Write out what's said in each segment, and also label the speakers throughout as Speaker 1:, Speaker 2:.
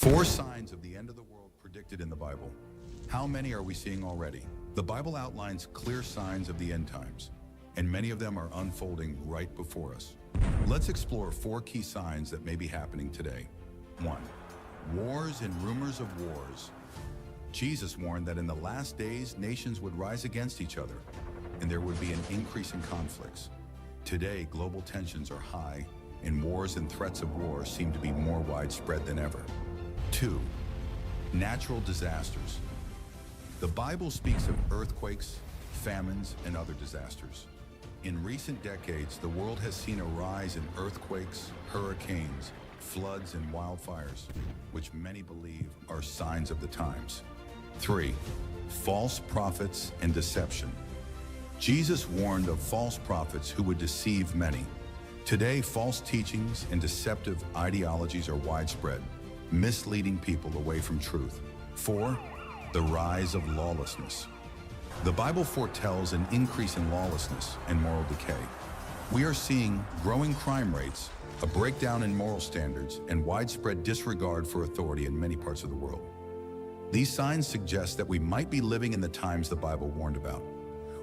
Speaker 1: Four signs of the end of the world predicted in the Bible. How many are we seeing already? The Bible outlines clear signs of the end times, and many of them are unfolding right before us. Let's explore four key signs that may be happening today. 1. Wars and rumors of wars. Jesus warned that in the last days, nations would rise against each other, and there would be an increase in conflicts. Today, global tensions are high, and wars and threats of war seem to be more widespread than ever. 2. Natural disasters. The Bible speaks of earthquakes, famines, and other disasters. In recent decades, the world has seen a rise in earthquakes, hurricanes, floods, and wildfires, which many believe are signs of the times. 3. False prophets and deception. Jesus warned of false prophets who would deceive many. Today, false teachings and deceptive ideologies are widespread, misleading people away from truth. 4. The rise of lawlessness. The Bible foretells an increase in lawlessness and moral decay. We are seeing growing crime rates, a breakdown in moral standards, and widespread disregard for authority in many parts of the world. These signs suggest that we might be living in the times the Bible warned about.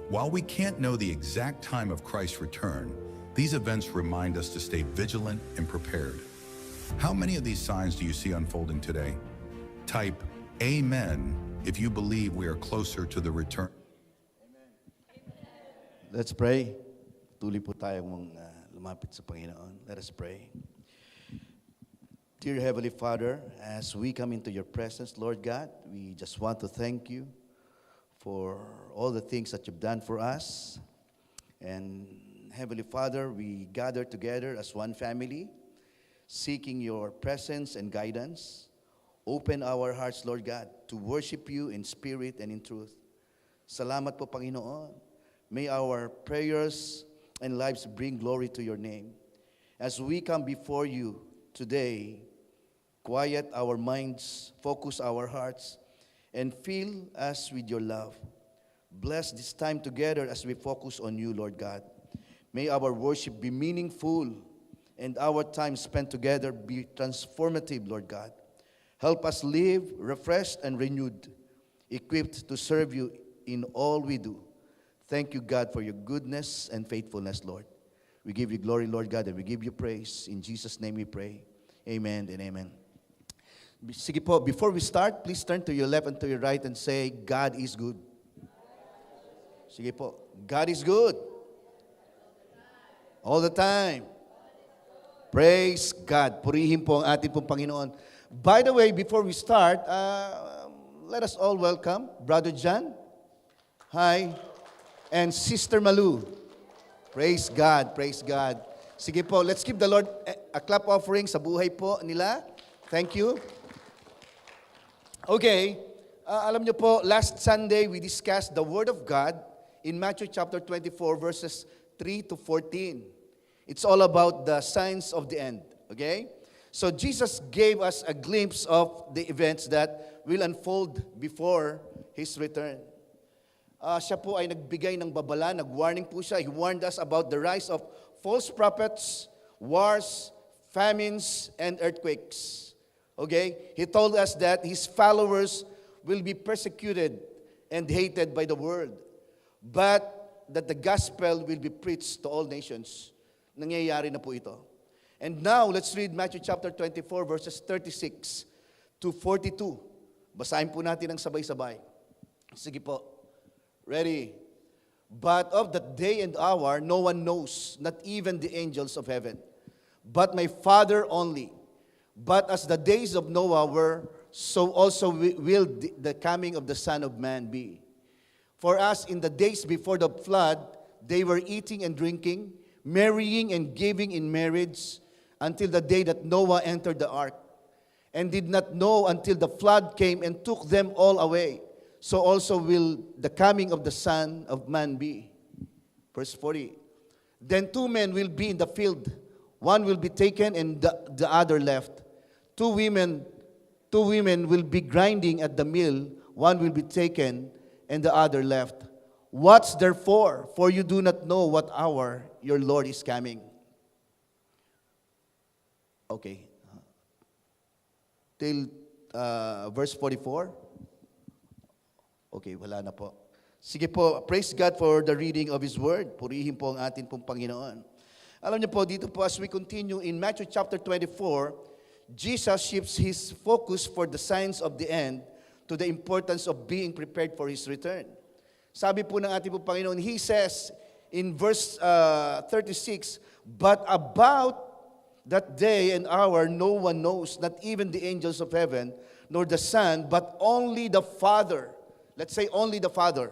Speaker 1: While we can't know the exact time of Christ's return, these events remind us to stay vigilant and prepared. How many of these signs do you see unfolding today? Type Amen if you believe we are closer to the return.
Speaker 2: Let's pray. Tuloy po tayong lumapit sa Panginoon. Let us pray. Dear Heavenly Father, as we come into your presence, Lord God, we just want to thank you for all the things that you've done for us. And Heavenly Father, we gather together as one family, seeking your presence and guidance. Open our hearts, Lord God, to worship you in spirit and in truth. Salamat po, Panginoon. May our prayers and lives bring glory to your name. As we come before you today, quiet our minds, focus our hearts, and fill us with your love. Bless this time together as we focus on you, Lord God. May our worship be meaningful and our time spent together be transformative, Lord God. Help us live refreshed and renewed, equipped to serve you in all we do. Thank you, God, for your goodness and faithfulness, Lord. We give you glory, Lord God, and we give you praise. In Jesus' name we pray. Amen and amen. Sige po, before we start, please turn to your left and to your right and say, God is good. Sige po, God is good. All the time. Praise God. Purihin po ang ating pong Panginoon. By the way, before we start, let us all welcome Brother John. Hi. And Sister Malu. Praise God, praise God. Sige po, let's give the Lord a clap offering sa buhay po nila. Thank you. Okay, alam nyo po, last Sunday we discussed the Word of God in Matthew chapter 24 verses 3 to 14. It's all about the signs of the end, okay? So Jesus gave us a glimpse of the events that will unfold before His return. Siya po ay nagbigay ng babala, nag-warning po siya. He warned us about the rise of false prophets, wars, famines, and earthquakes. Okay? He told us that His followers will be persecuted and hated by the world, but that the gospel will be preached to all nations. Nangyayari na po ito. And now, let's read Matthew chapter 24, verses 36 to 42. Basahin po natin ang sabay-sabay. Sige po. Ready? But of that day and hour, no one knows, not even the angels of heaven, but my Father only. But as the days of Noah were, so also will the coming of the Son of Man be. For as in the days before the flood, they were eating and drinking, marrying and giving in marriage, until the day that Noah entered the ark, and did not know until the flood came and took them all away. So also will the coming of the Son of Man be. Verse 40. Then two men will be in the field. One will be taken and the other left. Two women will be grinding at the mill. One will be taken and the other left. Watch therefore, for you do not know what hour your Lord is coming. Okay. Till verse 44? Okay, wala na po. Sige po, praise God for the reading of His Word. Purihin po ang atin pong Panginoon. Alam niyo po, dito po as we continue in Matthew chapter 24, Jesus shifts His focus for the signs of the end to the importance of being prepared for His return. Sabi po ng ating pong Panginoon, He says in verse 36, "But about that day and hour no one knows, not even the angels of heaven, nor the Son, but only the Father." Let's say only the Father.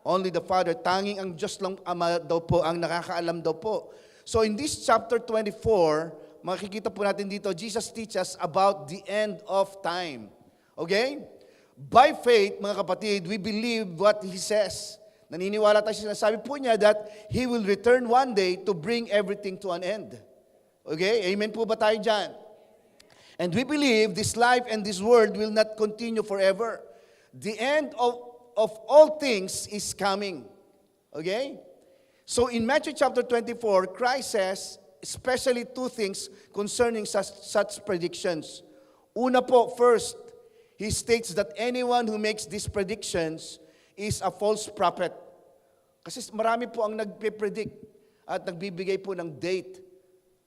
Speaker 2: Only the Father. Tanging ang Diyos lang Ama daw po ang nakakaalam daw po. So in this chapter 24, makikita po natin dito, Jesus teaches about the end of time. Okay? By faith, mga kapatid, we believe what He says. Naniniwala tayo sa sinasabi po niya that He will return one day to bring everything to an end. Okay? Amen po ba tayo dyan? And we believe this life and this world will not continue forever. The end of all things is coming. Okay? So in Matthew chapter 24, Christ says, especially two things concerning such predictions. Una po, first, He states that anyone who makes these predictions is a false prophet. Kasi marami po ang nagpe-predict at nagbibigay po ng date.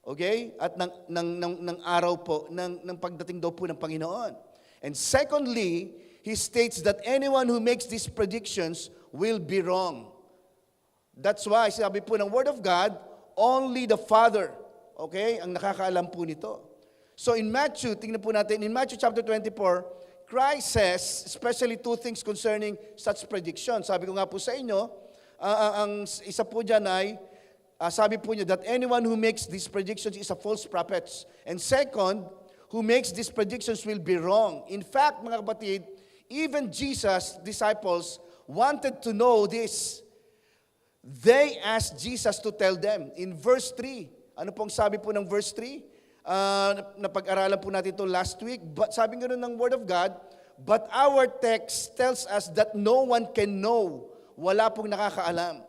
Speaker 2: Okay? At ng araw po, ng pagdating daw po ng Panginoon. And secondly, He states that anyone who makes these predictions will be wrong. That's why, sabi po ng Word of God, only the Father, okay, ang nakakaalam po nito. So in Matthew, tingnan po natin, in Matthew chapter 24, Christ says, especially two things concerning such predictions. Sabi ko nga po sa inyo, ang isa po dyan ay, sabi po niya that anyone who makes these predictions is a false prophet. And second, who makes these predictions will be wrong. In fact, mga kapatid, even Jesus' disciples wanted to know this. They asked Jesus to tell them. In verse 3, ano pong sabi po ng verse 3? Napag-aralan po natin ito last week. But sabi nga ng Word of God, but our text tells us that no one can know. Wala pong nakakaalam.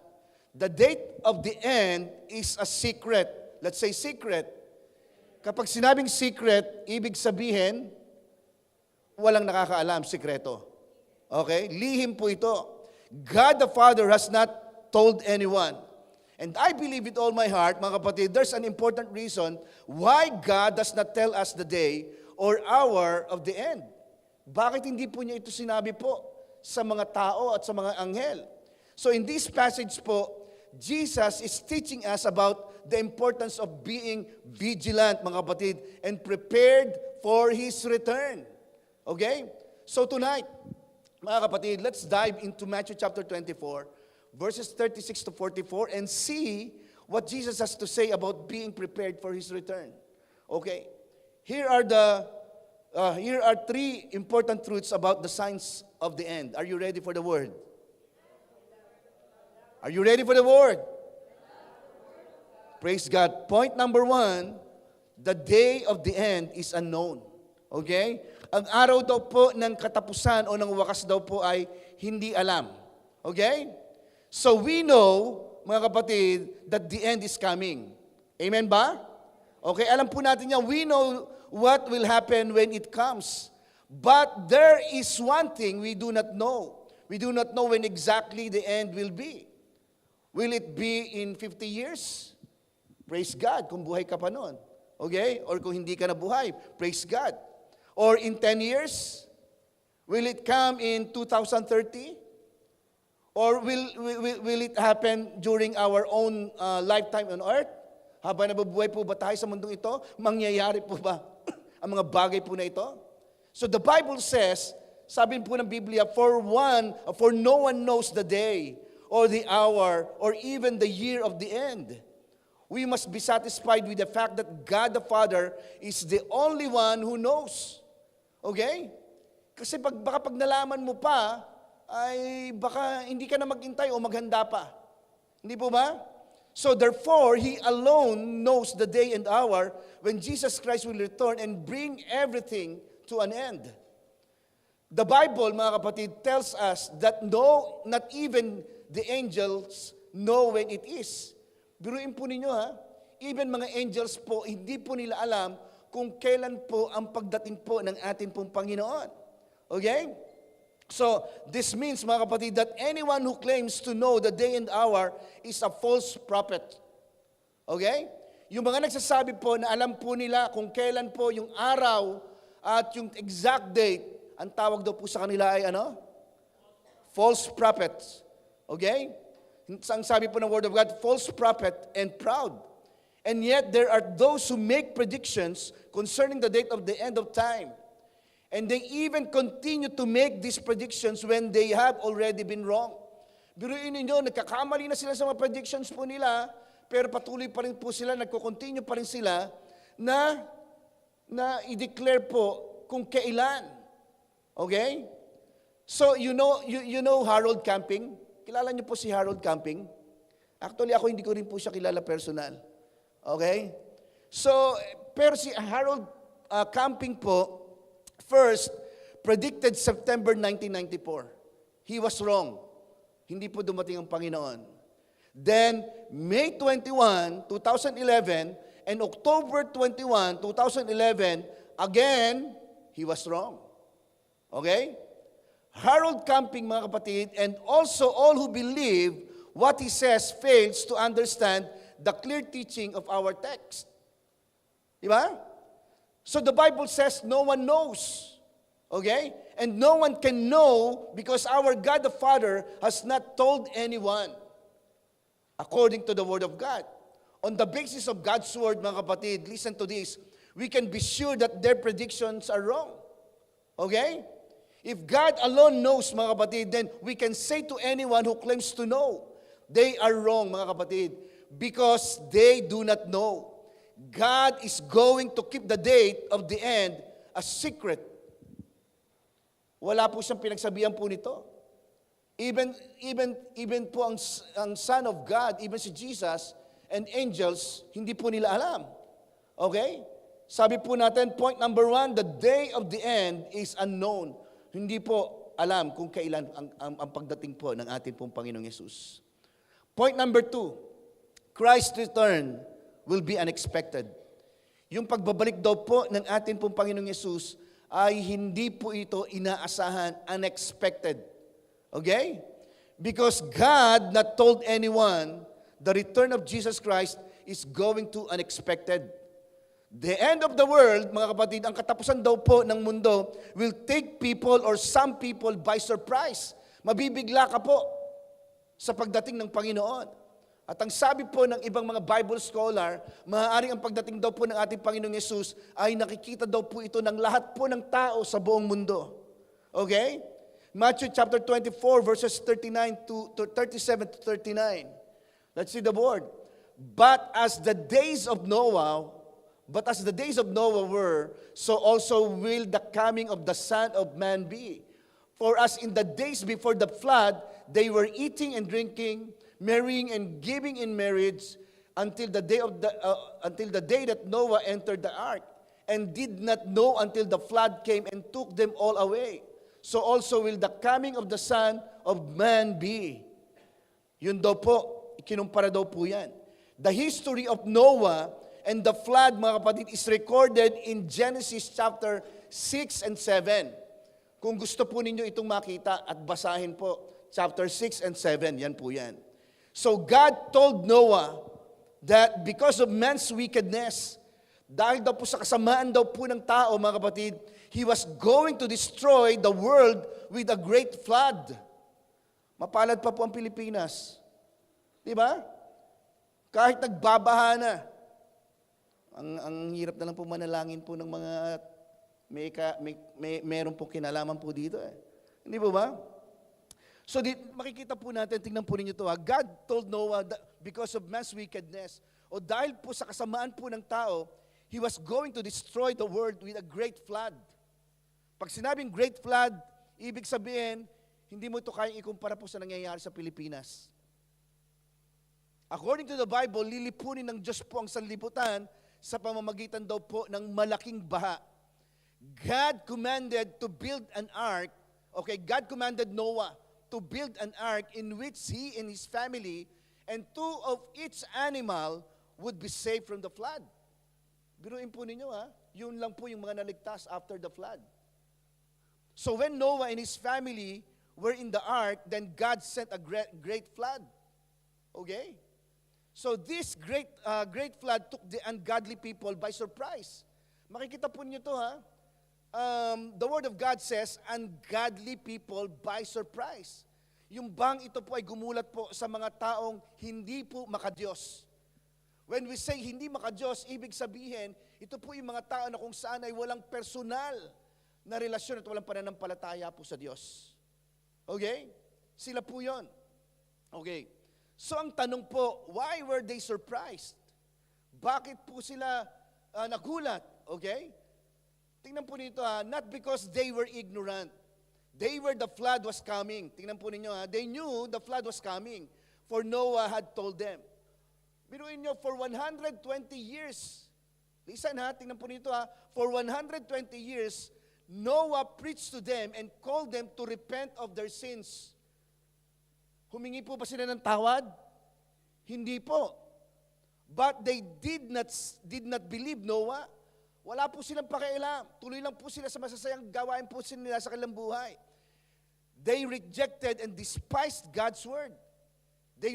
Speaker 2: The date of the end is a secret. Let's say secret. Kapag sinabing secret, ibig sabihin, walang nakakaalam, sikreto. Okay? Lihim po ito. God the Father has not told anyone. And I believe with all my heart, mga kapatid, there's an important reason why God does not tell us the day or hour of the end. Bakit hindi po niya ito sinabi po sa mga tao at sa mga anghel? So in this passage po, Jesus is teaching us about the importance of being vigilant, mga kapatid, and prepared for His return. Okay? So tonight, mga kapatid, let's dive into Matthew chapter 24, verses 36 to 44, and see what Jesus has to say about being prepared for His return. Okay? Here are three important truths about the signs of the end. Are you ready for the word? Are you ready for the word? Praise God. Point number 1, the day of the end is unknown. Okay? Ang araw daw po ng katapusan o ng wakas daw po ay hindi alam. Okay? So we know, mga kapatid, that the end is coming. Amen ba? Okay, alam po natin yan. We know what will happen when it comes. But there is one thing we do not know. We do not know when exactly the end will be. Will it be in 50 years? Praise God, kung buhay ka pa noon. Okay? Or kung hindi ka na buhay, praise God. Or in 10 years? Will it come in 2030? Or will it happen during our own lifetime on earth? Habang nabubuhay po ba tayo sa mundong ito? Mangyayari po ba ang mga bagay po na ito? So the Bible says, sabi po ng Biblia, for no one knows the day or the hour or even the year of the end. We must be satisfied with the fact that God the Father is the only one who knows. Okay? Kasi baka pag nalaman mo pa, ay baka hindi ka na maghintay o maghanda pa. Hindi po ba? So therefore, He alone knows the day and hour when Jesus Christ will return and bring everything to an end. The Bible, mga kapatid, tells us that not even the angels know when it is. Biruin po ninyo ha, even mga angels po, hindi po nila alam kung kailan po ang pagdating po ng ating pong Panginoon. Okay? So, this means, mga kapatid, that anyone who claims to know the day and hour is a false prophet. Okay? Yung mga nagsasabi po na alam po nila kung kailan po yung araw at yung exact date, ang tawag daw po sa kanila ay ano? False prophets. Okay? Ang sabi po ng Word of God, false prophet and proud. And yet, there are those who make predictions concerning the date of the end of time. And they even continue to make these predictions when they have already been wrong. Biruin ninyo, nagkakamali na sila sa mga predictions po nila, pero patuloy pa rin po sila, nagko-continue pa rin sila na i-declare po kung kailan. Okay? So, you know Harold Camping? Kilala niyo po si Harold Camping? Actually, ako hindi ko rin po siya kilala personal. Okay? So, pero si Harold Camping po, first, predicted September 1994. He was wrong. Hindi po dumating ang Panginoon. Then, May 21, 2011, and October 21, 2011, again, he was wrong. Okay? Harold Camping, mga kapatid, and also all who believe what he says fails to understand the clear teaching of our text. Diba? So the Bible says no one knows. Okay? And no one can know because our God the Father has not told anyone. According to the Word of God. On the basis of God's Word, mga kapatid, listen to this. We can be sure that their predictions are wrong. Okay? If God alone knows, mga kapatid, then we can say to anyone who claims to know, they are wrong, mga kapatid, because they do not know. God is going to keep the date of the end a secret. Wala po siyang pinagsabihan po nito. Even po ang Son of God, even si Jesus and angels, hindi po nila alam. Okay? Sabi po natin, point number 1, the day of the end is unknown. Hindi po alam kung kailan ang pagdating po ng ating pong Panginoong Yesus. Point number 2, Christ's return will be unexpected. Yung pagbabalik daw po ng ating pong Panginoong Yesus ay hindi po ito inaasahan, unexpected. Okay? Because God not told anyone the return of Jesus Christ is going to unexpected. The end of the world, mga kapatid, ang katapusan daw po ng mundo will take people or some people by surprise. Mabibigla ka po sa pagdating ng Panginoon. At ang sabi po ng ibang mga Bible scholar, maaaring ang pagdating daw po ng ating Panginoong Yesus ay nakikita daw po ito ng lahat po ng tao sa buong mundo. Okay? Matthew chapter 24 verses 39 to 37 to 39. Let's see the word. But as the days of Noah were, so also will the coming of the Son of Man be. For as in the days before the flood, they were eating and drinking, marrying and giving in marriage, until the day that Noah entered the ark, and did not know until the flood came and took them all away. So also will the coming of the Son of Man be. Yun daw po, kinumpara daw po yan. The history of Noah and the flood, mga kapatid, is recorded in Genesis chapter 6 and 7. Kung gusto po ninyo itong makita at basahin po, chapter 6 and 7, yan po yan. So God told Noah that because of man's wickedness, dahil daw po sa kasamaan daw po ng tao, mga kapatid, He was going to destroy the world with a great flood. Mapalad pa po ang Pilipinas. Di ba? Kahit nagbabaha na, ang hirap na lang po manalangin po ng mga meron po kinalaman po dito eh. Hindi po ba? So makikita po natin, tingnan po ninyo ito ha. God told Noah that because of man's wickedness, o dahil po sa kasamaan po ng tao, He was going to destroy the world with a great flood. Pag sinabing great flood, ibig sabihin, hindi mo ito kayang ikumpara po sa nangyayari sa Pilipinas. According to the Bible, lilipunin ng Diyos po ang sanlibutan sa pamamagitan daw po ng malaking baha. God commanded to build an ark, okay, God commanded Noah to build an ark in which he and his family and 2 of each animal would be saved from the flood. Biruin po ninyo ha, yun lang po yung mga naligtas after the flood. So when Noah and his family were in the ark, then God sent a great flood. Okay? So this great flood took the ungodly people by surprise. Makikita po niyo to, ha? The Word of God says, ungodly people by surprise. Yung bang ito po ay gumulat po sa mga taong hindi po makadiyos. When we say hindi makadiyos, ibig sabihin, ito po yung mga tao na kung saan ay walang personal na relasyon at walang pananampalataya po sa Diyos. Okay? Sila po yon. Okay. So ang tanong po, why were they surprised? Bakit po sila nagulat? Okay? Tingnan po nito, not because they were ignorant. They were the flood was coming. Tingnan po ninyo, they knew the flood was coming, for Noah had told them. Biruin nyo, for 120 years, listen tingnan po nito, for 120 years, Noah preached to them and called them to repent of their sins. Humingi po ba sila ng tawad? Hindi po. But they did not believe Noah. Wala po silang pakialam. Tuloy lang po sila sa masasayang gawain po nila sa kanilang buhay. They rejected and despised God's word. They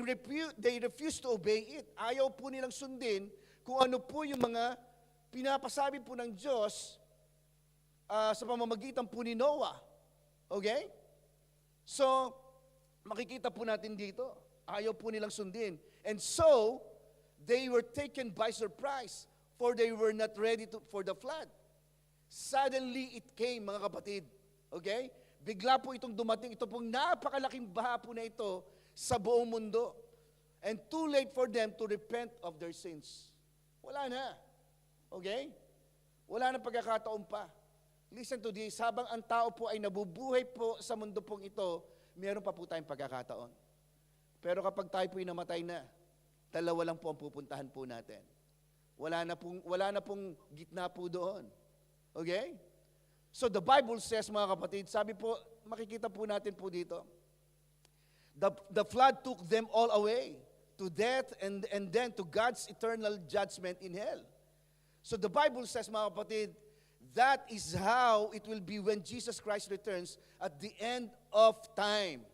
Speaker 2: refused to obey it. Ayaw po nilang sundin kung ano po yung mga pinapasabi po ng Diyos sa pamamagitan po ni Noah. Okay? So, makikita po natin dito, ayaw po nilang sundin. And so, they were taken by surprise, for they were not ready for the flood. Suddenly it came, mga kapatid. Okay? Bigla po itong dumating, ito pong napakalaking baha po na ito sa buong mundo. And too late for them to repent of their sins. Wala na. Okay? Wala na pagkakataon pa. Listen to this, habang ang tao po ay nabubuhay po sa mundo pong ito, meron pa po tayong pagkakataon. Pero kapag tayo po'y namatay na, dalawa lang po ang pupuntahan po natin. Wala na pong gitna po doon. Okay? So the Bible says, mga kapatid, sabi po, makikita po natin po dito, the flood took them all away to death and then to God's eternal judgment in hell. So the Bible says, mga kapatid, that is how it will be when Jesus Christ returns at the end of time.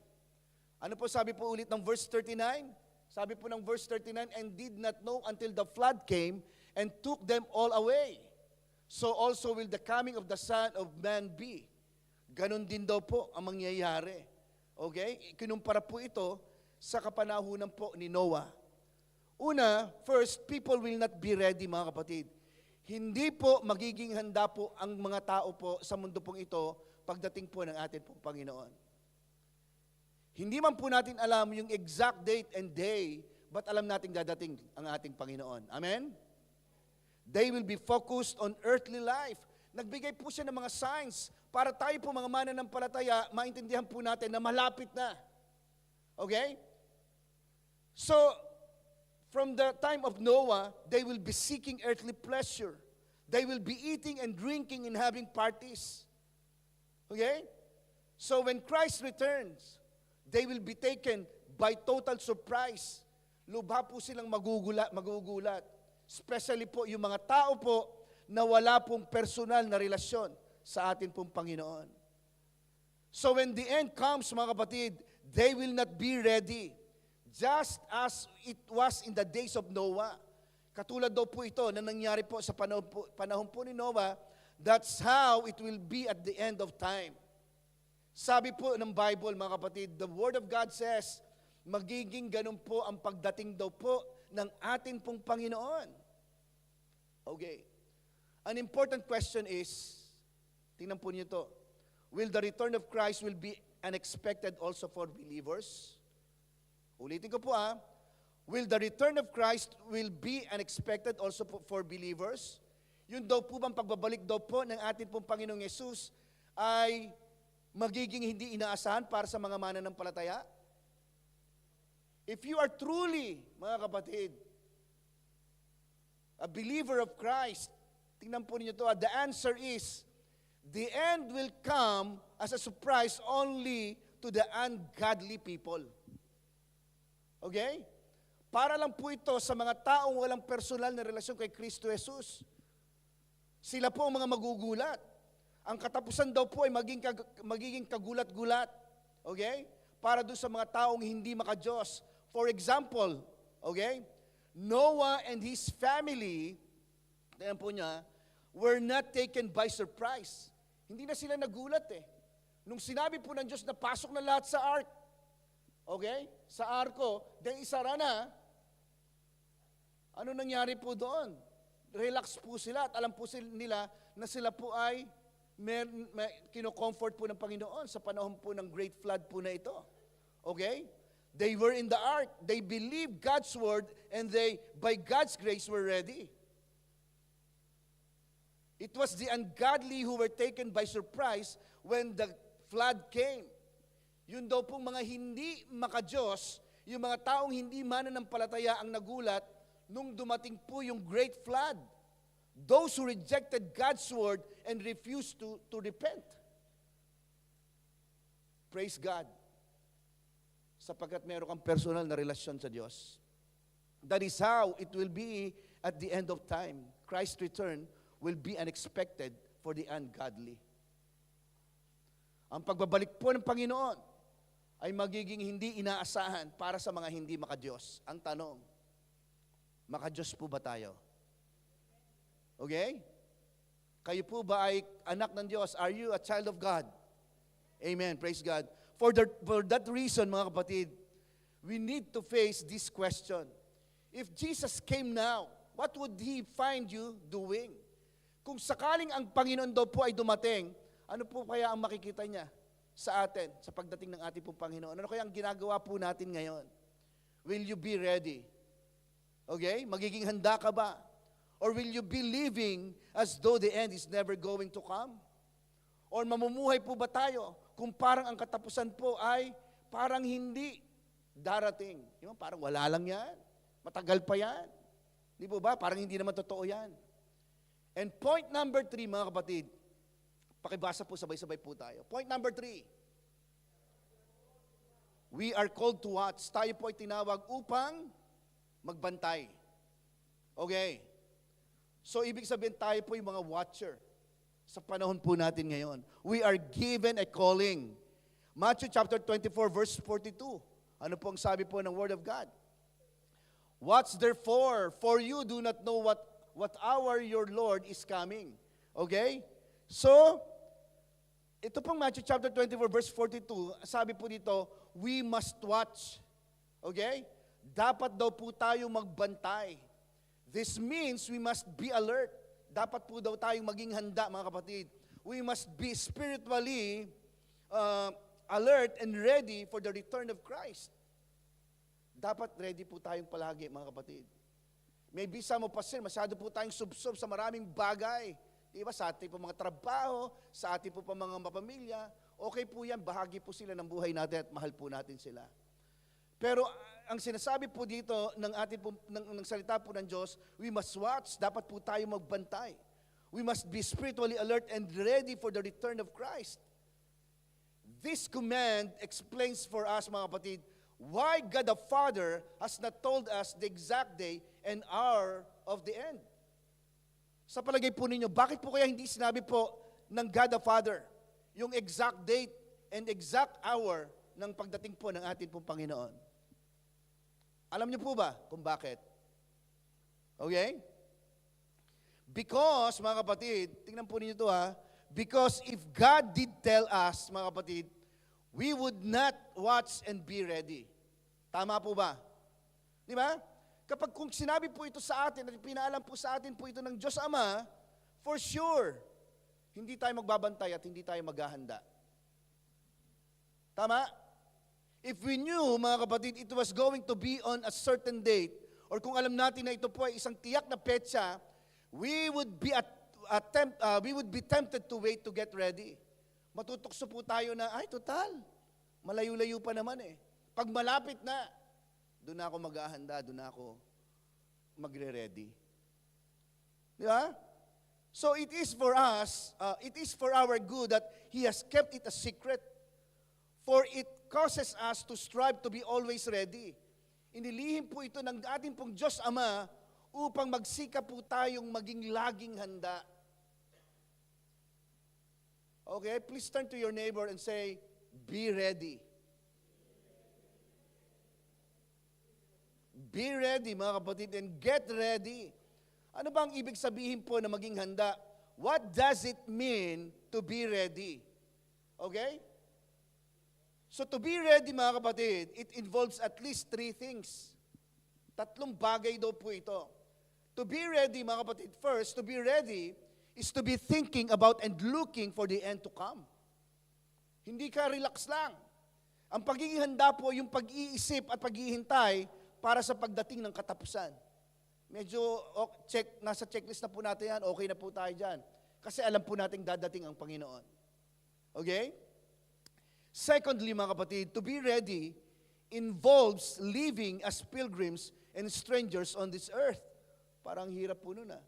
Speaker 2: Ano po sabi po ulit ng verse 39? Sabi po ng verse 39, and did not know until the flood came and took them all away. So also will the coming of the Son of Man be. Ganon din daw po ang mangyayari. Okay? Kinumpara po ito sa kapanahunan po ni Noah. Una, first, people will not be ready, mga kapatid. Hindi po magiging handa po ang mga tao po sa mundo pong ito pagdating po ng atin pong Panginoon. Hindi man po natin alam yung exact date and day, but alam natin dadating ang ating Panginoon. Amen? They will be focused on earthly life. Nagbigay po siya ng mga signs para tayo po mga mananampalataya, maintindihan po natin na malapit na. Okay? So, from the time of Noah, they will be seeking earthly pleasure. They will be eating and drinking and having parties. Okay? So when Christ returns, they will be taken by total surprise. Lubha po silang magugulat. Especially po yung mga tao po na wala pong personal na relasyon sa atin pong Panginoon. So when the end comes, mga kapatid, they will not be ready. Just as it was in the days of Noah. Katulad daw po ito na nangyari po sa panahon po ni Noah, that's how it will be at the end of time. Sabi po ng Bible, mga kapatid, the Word of God says, magiging ganun po ang pagdating daw po ng atin pong Panginoon. Okay. An important question is, tingnan po niyo to, will the return of Christ will be unexpected also for believers? Ulitin ko po will the return of Christ will be unexpected also for believers? Yun daw po bang pagbabalik daw po ng atin pong Panginoong Yesus ay magiging hindi inaasahan para sa mga mananampalataya? If you are truly, mga kapatid, a believer of Christ, tingnan po ninyo to, the answer is, the end will come as a surprise only to the ungodly people. Okay? Para lang po ito sa mga taong walang personal na relasyon kay Kristo Jesus. Sila po ang mga magugulat. Ang katapusan daw po ay magiging kagulat-gulat. Okay? Para doon sa mga taong hindi makadiyos. For example, okay? Noah and his family, tingnan po niya, were not taken by surprise. Hindi na sila nagulat eh. Nung sinabi po ng Diyos na pasok na lahat sa ark, okay? Sa arko, then isara na, ano nangyari po doon? Relax po sila at alam po nila na sila po ay kino-comfort po ng Panginoon sa panahon po ng great flood po na ito. Okay? They were in the ark. They believed God's word and they, by God's grace, were ready. It was the ungodly who were taken by surprise when the flood came. Yun daw pong mga hindi makadiyos, yung mga taong hindi mananampalataya ang nagulat nung dumating po yung great flood. Those who rejected God's word and refused to repent. Praise God. Sapagkat meron kang personal na relasyon sa Diyos. That is how it will be at the end of time. Christ's return will be unexpected for the ungodly. Ang pagbabalik po ng Panginoon ay magiging hindi inaasahan para sa mga hindi makadiyos. Ang tanong, makadiyos po ba tayo? Okay? Kayo po ba ay anak ng Diyos? Are you a child of God? Amen. Praise God. For that reason, mga kapatid, we need to face this question. If Jesus came now, what would He find you doing? Kung sakaling ang Panginoon daw po ay dumating, ano po kaya ang makikita niya sa atin, sa pagdating ng ating pong Panginoon? Ano kaya ang ginagawa po natin ngayon? Will you be ready? Okay? Magiging handa ka ba? Or will you be living as though the end is never going to come? Or mamumuhay po ba tayo kung parang ang katapusan po ay parang hindi darating? Yung parang wala lang yan. Matagal pa yan. Di po ba? Parang hindi naman totoo yan. And point number 3, mga kapatid, pakibasa po sabay-sabay po tayo. Point number 3, we are called to watch. Tayo po ay tinawag upang magbantay. Okay. So, ibig sabihin tayo po yung mga watcher sa panahon po natin ngayon. We are given a calling. Matthew chapter 24, verse 42. Ano po ang sabi po ng Word of God? Watch therefore, for you do not know what hour your Lord is coming. Okay? So, ito pong Matthew chapter 24, verse 42, sabi po dito, we must watch. Okay? Dapat daw po tayo magbantay. This means we must be alert. Dapat po daw tayong maging handa, mga kapatid. We must be spiritually alert and ready for the return of Christ. Dapat ready po tayong palagi, mga kapatid. Maybe some of us, masyado po tayong subsob sa maraming bagay. Diba? Sa ating po mga trabaho, sa ating po mga mapamilya, okay po yan, bahagi po sila ng buhay natin at mahal po natin sila. Pero ang sinasabi po dito ng ating po, ng salita po ng Diyos, we must watch, dapat po tayo magbantay. We must be spiritually alert and ready for the return of Christ. This command explains for us, mga kapatid, why God the Father has not told us the exact day and hour of the end. Sa palagay po ninyo, bakit po kaya hindi sinabi po ng God the Father yung exact date and exact hour ng pagdating po ng ating pong Panginoon? Alam niyo po ba kung bakit? Okay? Because, mga kapatid, tingnan po ninyo ito ha, because if God did tell us, mga kapatid, we would not watch and be ready. Tama po ba? Di ba? Kapag kung sinabi po ito sa atin, at pinaalam po sa atin po ito ng Diyos Ama, for sure, hindi tayo magbabantay at hindi tayo maghahanda. Tama? If we knew, mga kapatid, it was going to be on a certain date, or kung alam natin na ito po ay isang tiyak na petsa, we would be tempted to wait to get ready. Matutokso po tayo na, ay, total, malayo-layo pa naman eh. Pag malapit na, doon na ako maghahanda, doon na ako magre-ready. Di ba? So it is for us, it is for our good that He has kept it a secret. For it causes us to strive to be always ready. Inilihim po ito ng ating pong Diyos Ama upang magsikap po tayong maging laging handa. Okay, please turn to your neighbor and say, be ready. Be ready, mga kapatid, and get ready. Ano bang ibig sabihin po na maging handa? What does it mean to be ready? Okay? So to be ready, mga kapatid, it involves at least 3 things. 3 bagay daw po ito. To be ready, mga kapatid, first, to be ready is to be thinking about and looking for the end to come. Hindi ka relax lang. Ang pagiging handa po, yung pag-iisip at paghihintay para sa pagdating ng katapusan. Medyo nasa checklist na po natin yan, okay na po tayo dyan. Kasi alam po natin dadating ang Panginoon. Okay? Secondly, mga kapatid, to be ready involves living as pilgrims and strangers on this earth. Parang hirap po nun ah.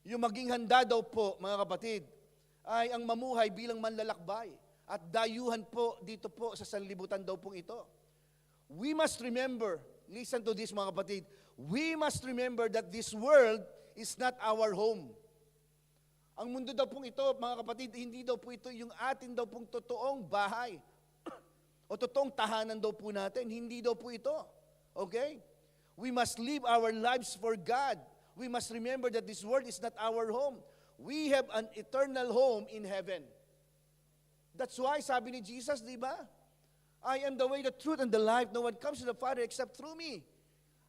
Speaker 2: Yung maging handa daw po, mga kapatid, ay ang mamuhay bilang manlalakbay at dayuhan po dito po sa sanlibutan daw pong ito. We must remember, listen to this mga kapatid, we must remember that this world is not our home. Ang mundo daw pong ito, mga kapatid, hindi daw po ito yung atin daw pong totoong bahay o totoong tahanan daw po natin. Hindi daw po ito. Okay? We must live our lives for God. We must remember that this world is not our home. We have an eternal home in heaven. That's why, sabi ni Jesus, di ba? I am the way, the truth, and the life. No one comes to the Father except through me.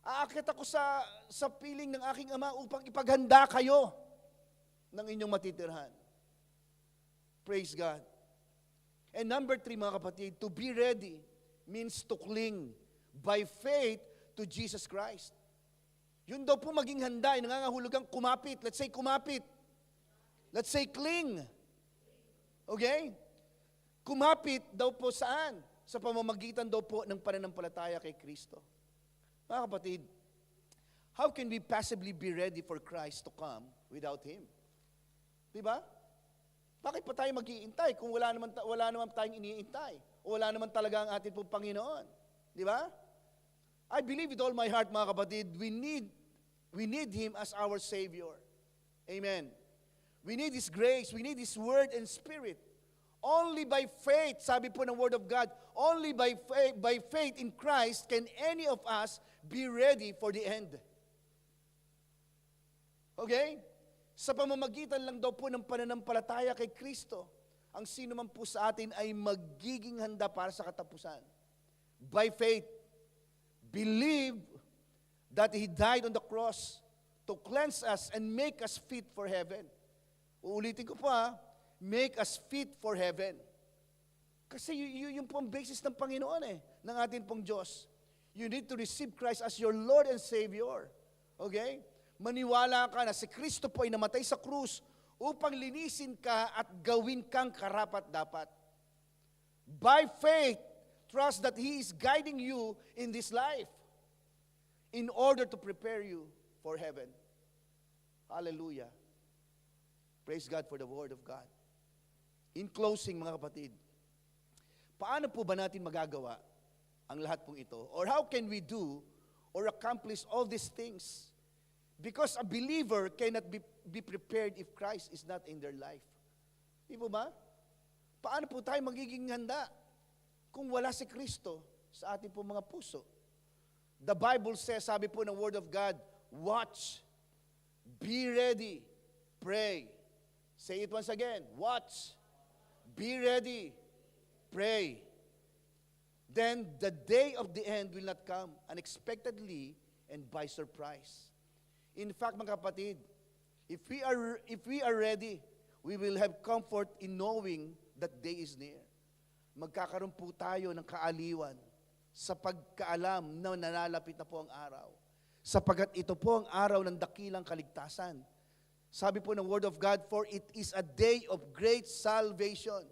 Speaker 2: Aakit ako sa piling ng aking Ama upang ipaghanda kayo ng inyong matitirhan. Praise God. And number 3, mga kapatid, to be ready means to cling by faith to Jesus Christ. Yun daw po maging handa, ay nangangahulugang kumapit. Let's say kumapit. Let's say cling. Okay? Kumapit daw po saan? Sa pamamagitan daw po ng pananampalataya kay Kristo. Mga kapatid, how can we possibly be ready for Christ to come without Him? Diba? Bakit pa tayo mag-iintay kung wala naman tayong iniintay? O wala naman talaga ang ating pong Panginoon? Diba? I believe with all my heart, mga kapatid, we need Him as our Savior. Amen. We need His grace, we need His Word and Spirit. Only by faith, sabi po ng Word of God, only by faith in Christ can any of us be ready for the end. Okay? Sa pamamagitan lang daw po ng pananampalataya kay Kristo, ang sino man po sa atin ay magiging handa para sa katapusan. By faith, believe that He died on the cross to cleanse us and make us fit for heaven. Uulitin ko po make us fit for heaven. Kasi yun po ang basis ng Panginoon ng ating pong Diyos. You need to receive Christ as your Lord and Savior. Okay? Maniwala ka na si Kristo po ay namatay sa krus upang linisin ka at gawin kang karapat-dapat. By faith, trust that He is guiding you in this life in order to prepare you for heaven. Hallelujah. Praise God for the Word of God. In closing, mga kapatid, paano po ba natin magagawa ang lahat pong ito? Or how can we do or accomplish all these things? Because a believer cannot be prepared if Christ is not in their life. Di po ba? Paano po tayo magiging handa kung wala si Kristo sa ating pong mga puso? The Bible says, sabi po ng Word of God, watch, be ready, pray. Say it once again, watch, be ready, pray. Then the day of the end will not come unexpectedly and by surprise. In fact, mga kapatid, if we are ready, we will have comfort in knowing that day is near. Magkakaroon po tayo ng kaaliwan sa pagkaalam na nalalapit na po ang araw. Sapagat ito po ang araw ng dakilang kaligtasan. Sabi po ng Word of God, for it is a day of great salvation.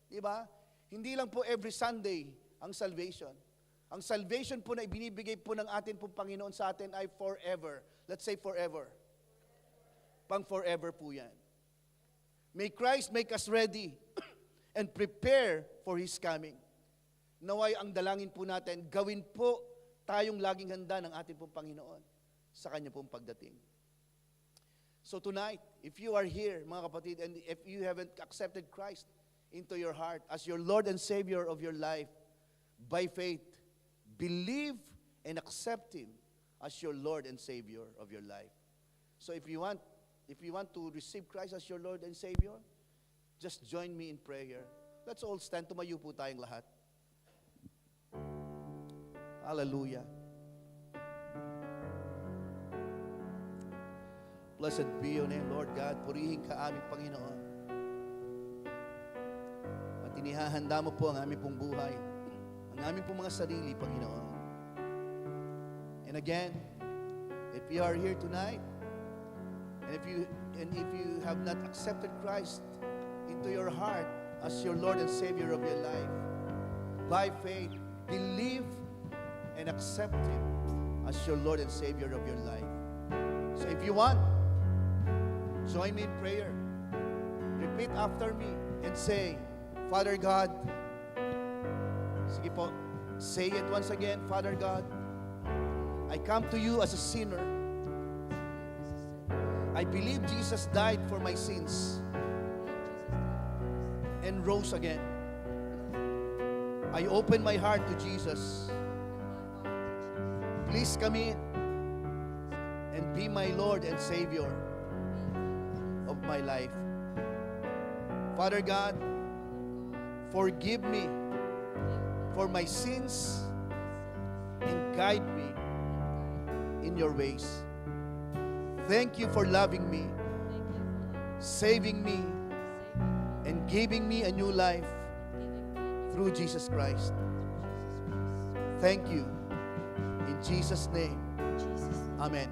Speaker 2: Diba? Hindi lang po every Sunday ang salvation. Ang salvation po na ibinibigay po ng atin po Panginoon sa atin ay forever. Let's say forever. Pang forever po yan. May Christ make us ready and prepare for His coming. Naway ang dalangin po natin, gawin po tayong laging handa ng ating pong Panginoon sa Kanya pong pagdating. So tonight, if you are here, mga kapatid, and if you haven't accepted Christ into your heart as your Lord and Savior of your life by faith. Believe and accept Him as your Lord and Savior of your life. So if you want to receive Christ as your Lord and Savior, just join me in prayer. Let's all stand. Tumayo po tayong lahat. Hallelujah. Blessed be your name, Lord God. Purihin ka aming Panginoon. At inihahanda mo po ang aming pong buhay, ang aming pong mga sarili, Panginoon. And again, if you are here tonight, and if you have not accepted Christ into your heart as your Lord and Savior of your life, by faith, believe and accept Him as your Lord and Savior of your life. So if you want, join me in prayer. Repeat after me and say, Father God, sige po, say it once again, Father God, I come to you as a sinner. I believe Jesus died for my sins and rose again. I open my heart to Jesus. Please come in and be my Lord and Savior of my life. Father God, forgive me for my sins and guide me in your ways. Thank you for loving me, saving me, and giving me a new life through Jesus Christ. Thank you. In Jesus' name, Amen.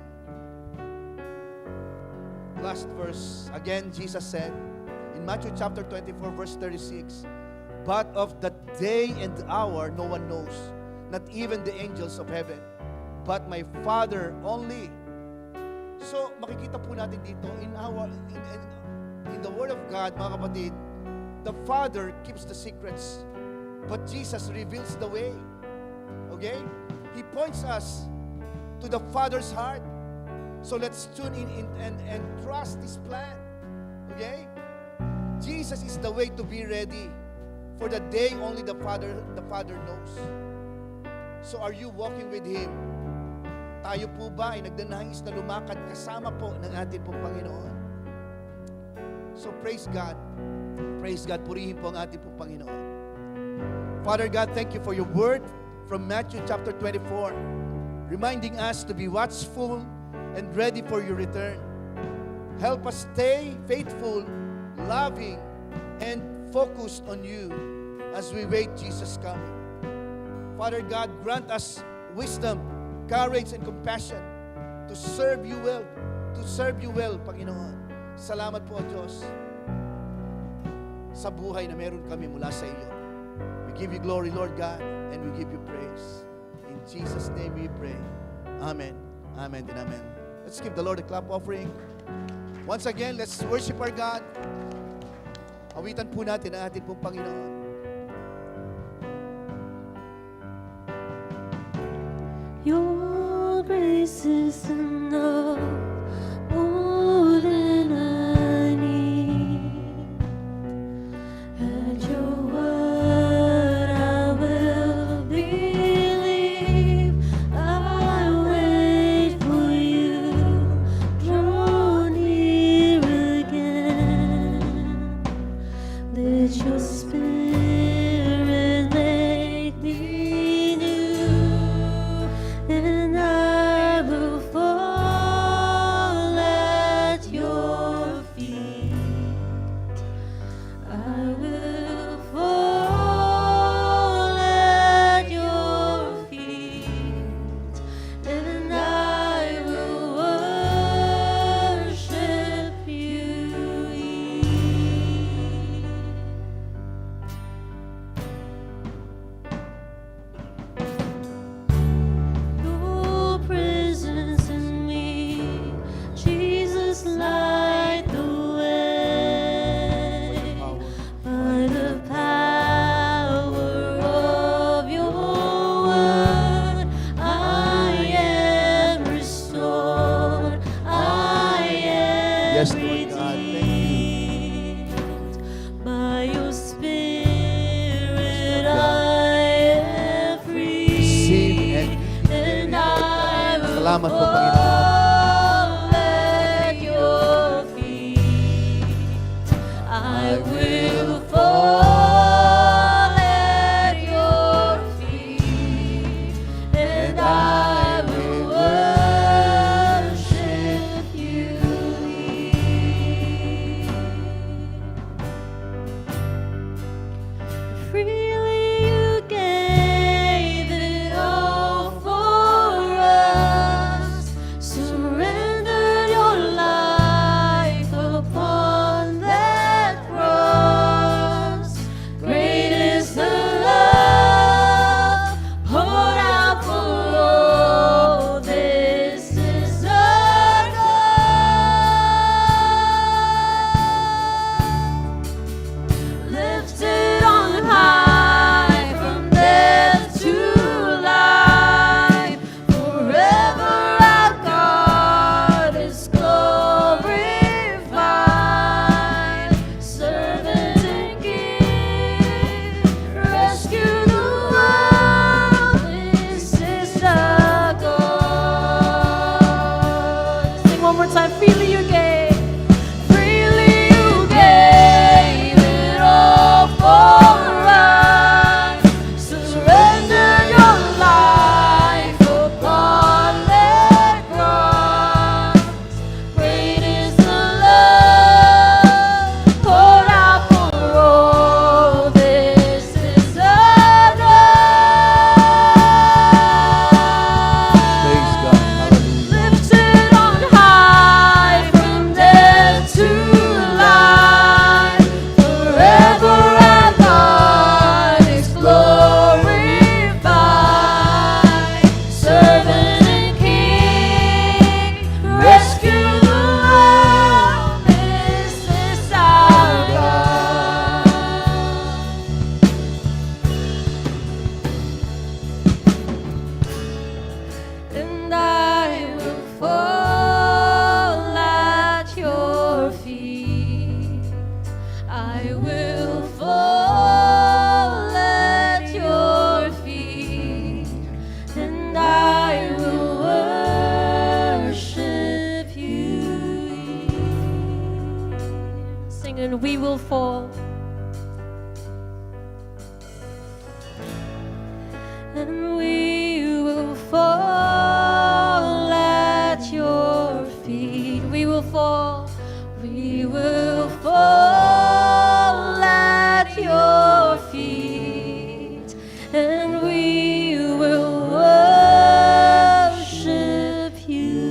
Speaker 2: Last verse, again, Jesus said, in Matthew chapter 24, verse 36, but of the day and hour no one knows, not even the angels of heaven, but my Father only. So, makikita po natin dito, in the Word of God, mga kapatid, the Father keeps the secrets, but Jesus reveals the way. Okay? He points us to the Father's heart. So let's tune in and trust His plan. Okay? Jesus is the way to be ready for the day only the Father knows. So are you walking with Him? Tayo po ba ay nagdanais na lumakad kasama po ng ating pong Panginoon? So praise God. Praise God. Purihin po ang ating pong Panginoon. Father God, thank you for your word from Matthew chapter 24, reminding us to be watchful and ready for your return. Help us stay faithful, loving, and focused on you as we wait Jesus coming. Father God, grant us wisdom, courage, and compassion to serve you well, Panginoon. Salamat po, Diyos, sa buhay na meron kami mula sa iyo. We give you glory, Lord God, and we give you praise. In Jesus' name we pray. Amen. Amen and amen. Let's give the Lord a clap offering. Once again, let's worship our God. Awitan po natin ang ating pong Panginoon.
Speaker 3: Your grace is enough, more than I need. At your word I will believe. I wait for you, draw near again. Let your Spirit make me new, and I will follow.
Speaker 2: Salamat po, Panginoon.
Speaker 3: fall at your feet. I will fall at your feet, and I will worship you. Freely you gave it all for us, surrendered your life upon that cross. Great is the love poured out for all. This is our God, lifted on high from death to life. Forever our God is glorified. Servant and King, rescue the world. This is our God. Sing one more time. Freely you gave. Freely you gave it all for us. Surrender your life upon that cross. Great is the love poured out for all. This is our
Speaker 2: Praise
Speaker 3: God.
Speaker 2: God. Hallelujah.
Speaker 3: Lifted on high from death to life. Forever our God is glorified. Servant and King, rescue the world. This is our God. And I will fall at your feet. I will fall at your feet, and I will worship you. Singing, we will fall. And we will fall at your feet. We will fall. We will fall at your feet. And we will worship you.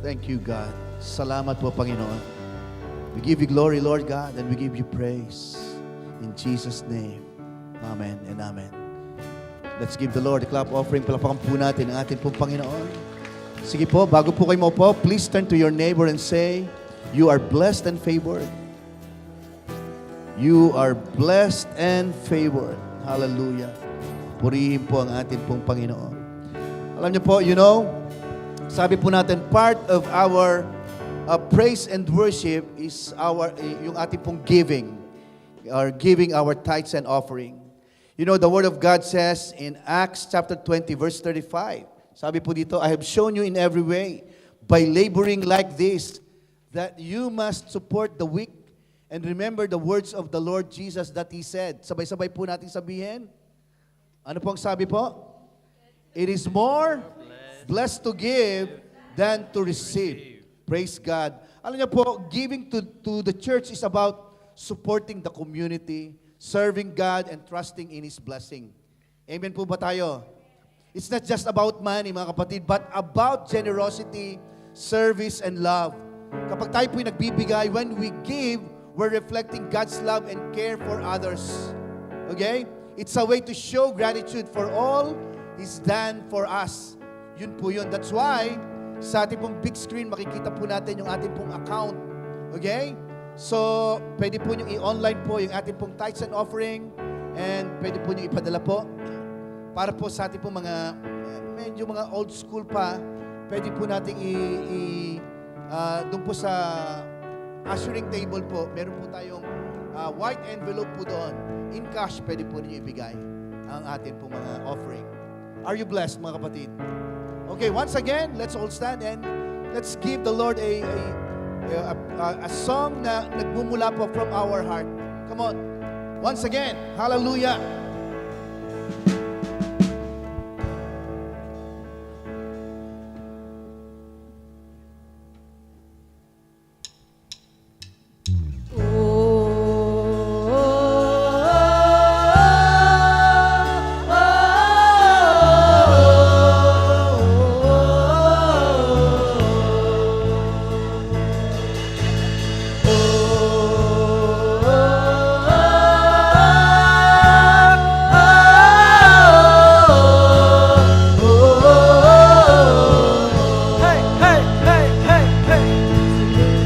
Speaker 2: Thank you, God. Salamat po, Panginoon. We give you glory, Lord God, and we give you praise. In Jesus' name. Amen and amen. Let's give the Lord a clap offering. Palapakan po natin ang ating pong Panginoon. Sige po, bago po kayo maupo, please turn to your neighbor and say, you are blessed and favored. You are blessed and favored. Hallelujah. Purihin po ang ating pong Panginoon. Alam niyo po, sabi po natin, part of our praise and worship is yung ating pong giving. Or giving our tithes and offering. The Word of God says in Acts chapter 20, verse 35, sabi po dito, I have shown you in every way, by laboring like this, that you must support the weak and remember the words of the Lord Jesus that He said. Sabay-sabay po natin sabihin. Ano pong sabi po? It is more blessed to give than to receive. Praise God. Alam niyo po, giving to the church is about supporting the community, serving God, and trusting in His blessing. Amen po ba tayo? It's not just about money, mga kapatid, but about generosity, service, and love. Kapag tayo po'y nagbibigay, when we give, we're reflecting God's love and care for others. Okay? It's a way to show gratitude for all He's done for us. Yun po yun. That's why, sa ating pong big screen, makikita po natin yung ating pong account. Okay? So, pwede po nyo i-online po yung ating pong tithes and offering, and pwede po nyo ipadala po para po sa ating pong medyo mga old school pa, pwede po natin doon po sa ushering table po, meron po tayong white envelope po doon. In cash, pwede po ninyo ibigay. ang atin po mga offering. Are you blessed, mga kapatid? Okay, once again, let's all stand and let's give the Lord a song na nagmumula po from our heart. Come on. Once again, hallelujah.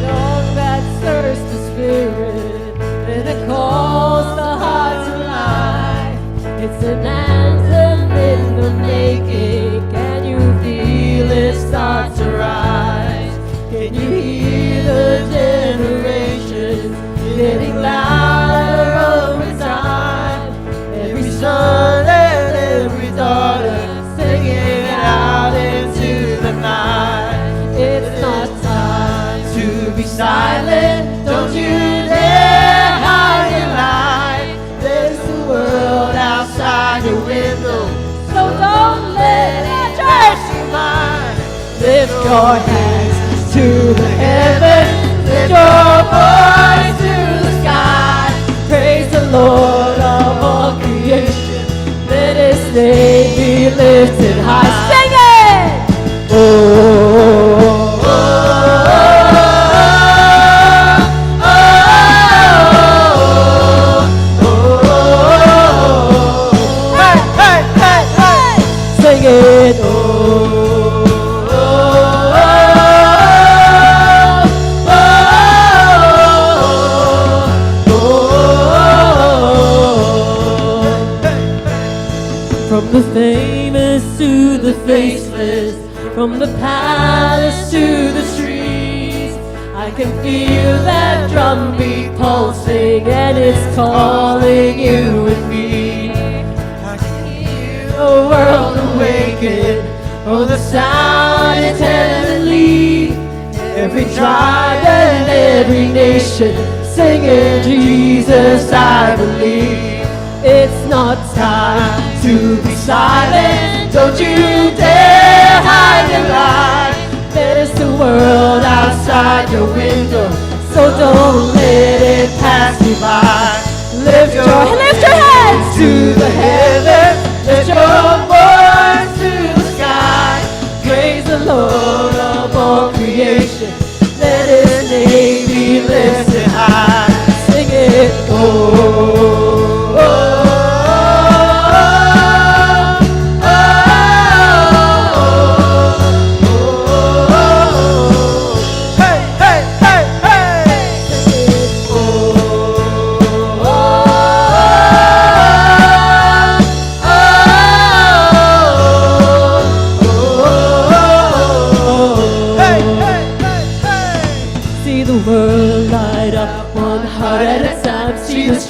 Speaker 3: Song that stirs the spirit and it calls the heart to life. It's an anthem in the making. Can you feel it start to rise? Can you hear the generations getting louder over time? Every son and every daughter singing out into the night. It's not time to be silent. Don't you dare hide your light. There's the world outside your window, so don't let it pass you by. Lift your hands to the heavens, lift your voice to the sky. Praise the Lord of all creation. Let His name be lifted high. Sing it! Oh, oh, sing it. From the famous to the faceless, from the palace to the streets, I can feel that drumbeat pulsing and it's calling you and me. I can hear the world awaken, oh the sound is heavenly. Every tribe and every nation singing Jesus I believe. It's not time to be silent. Don't you dare hide your light. There's the world outside your window, so don't let it pass you by. Lift your hands to the heavens, lift your voice to the sky. Praise the Lord of all creation. Let His name be lifted high. Sing it, oh, oh.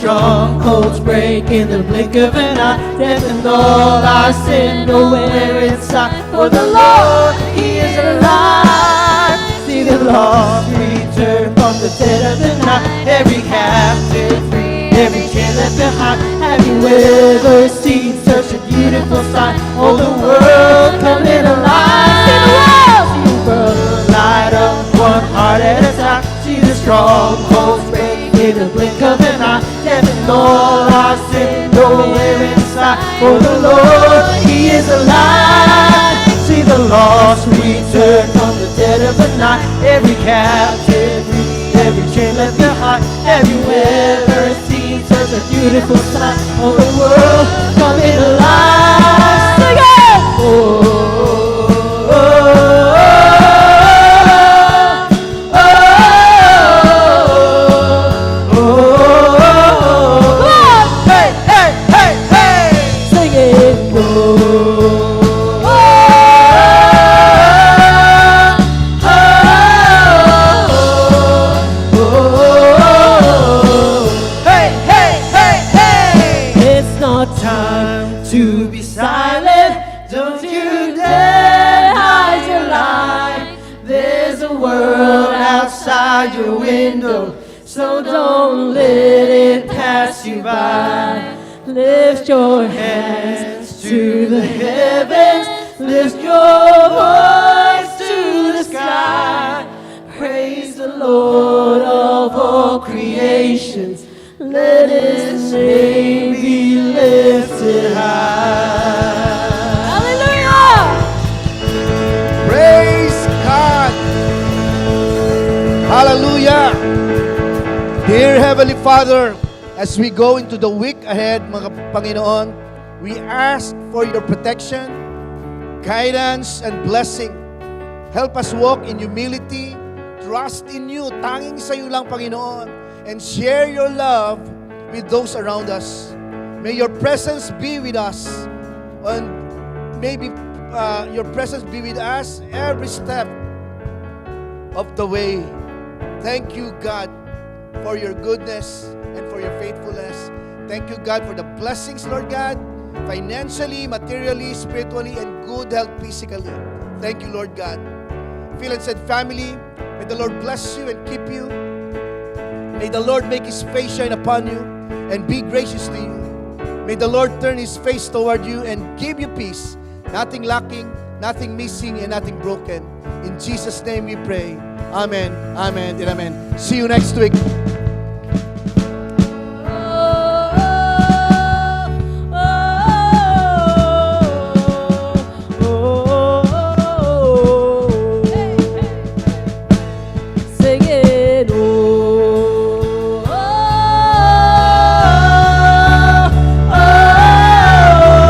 Speaker 3: Strongholds break in the blink of an eye. Death and all our sin nowhere inside. For the Lord, He is alive. See the lost return from the dead of the night. Every captive free, every chain left behind. Have you ever seen such a beautiful sight? Oh, the world coming alive. See the world, see the world light up, one heart at a time. See the strongholds break in the blink of an eye. Death and all our sin nowhere inside. For the Lord, He is alive. See the lost return from the dead of the night. Every captive free, every chain left behind. Have you ever seen such a beautiful sight? Oh, the world coming alive. Sing it! Oh, oh, oh, time to be silent. Don't you dare hide your light. There's a world outside your window, so don't let it pass you by. Lift your hands to the heavens, lift your voice to the sky. Praise the Lord of all creations, let His name be lifted high. Hallelujah!
Speaker 2: Praise God! Hallelujah! Dear Heavenly Father, as we go into the week ahead, mga Panginoon, we ask for your protection, guidance, and blessing. Help us walk in humility, trust in you, tanging sa iyo lang, Panginoon, and share your love with those around us. May your presence be with us, and maybe your presence be with us every step of the way. Thank you, God, for your goodness and for your faithfulness. Thank you, God, for the blessings, Lord God, financially, materially, spiritually, and good health physically. Thank you, Lord God. Phil and said, family, may the Lord bless you and keep you. May the Lord make His face shine upon you and be gracious to you. May the Lord turn His face toward you and give you peace. Nothing lacking, nothing missing, and nothing broken. In Jesus' name we pray. Amen, amen, and amen. See you next week.